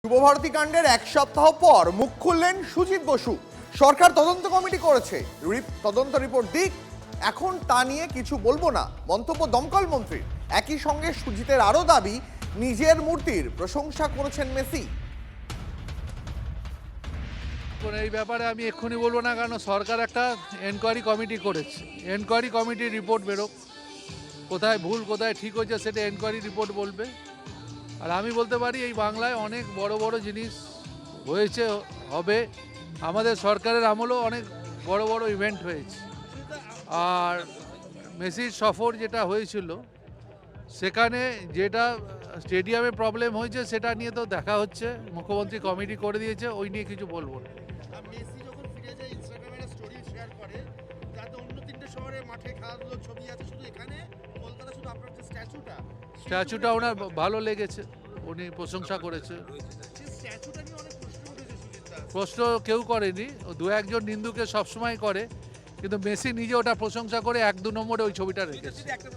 যুবভারতী কাণ্ডের এক সপ্তাহ পর মুখ খুললেন সুজিত বসু। সরকার তদন্ত কমিটি করেছে, তদন্ত রিপোর্ট দিক, এখন তা নিয়ে কিছু বলবো না মন্তব্য দমকল মন্ত্রীর। একই সঙ্গে সুজিতের আরও দাবি, নিজের মূর্তির প্রশংসা করেছেন মেসি। এই ব্যাপারে আমি এক্ষুনি বলবো না, কারণ সরকার একটা এনকোয়ারি কমিটি করেছে। এনকোয়ারি কমিটির রিপোর্ট বেরোক, কোথায় ভুল কোথায় ঠিক হয়েছে সেটা এনকোয়ারি রিপোর্ট বলবে। আর আমি বলতে পারি এই বাংলায় অনেক বড় বড় জিনিস হয়েছে, হবে। আমাদের সরকারের আমলেও অনেক বড় বড় ইভেন্ট হয়েছে। আর মেসির সফর যেটা হয়েছিল সেখানে যেটা স্টেডিয়ামে প্রবলেম হয়েছে সেটা নিয়ে তো দেখা হচ্ছে, মুখ্যমন্ত্রী কমিটি করে দিয়েছে, ওই নিয়ে কিছু বলবো না। মেসি যখন ফিরে যায় ইনস্টাগ্রামে একটা স্টোরি শেয়ার করে, যাতে অন্য তিনটে শহরে মাঠে খেলাধুলোর ছবি আছে, শুধু এখানে কলকাতা শুধু আপনার যে স্ট্যাচুটা ওনার ভালো লেগেছে, উনি প্রশংসা করেছে। সেই স্ট্যাচুটা নিয়ে অনেক প্রশ্ন উঠেছে সুজিতদা। প্রশ্ন কেউ করেনি, দু একজন নিন্দুকে সবসময় করে, কিন্তু মেসি নিজে ওটা প্রশংসা করে 1-2 নম্বরে ওই ছবিটা রেখেছে। একটা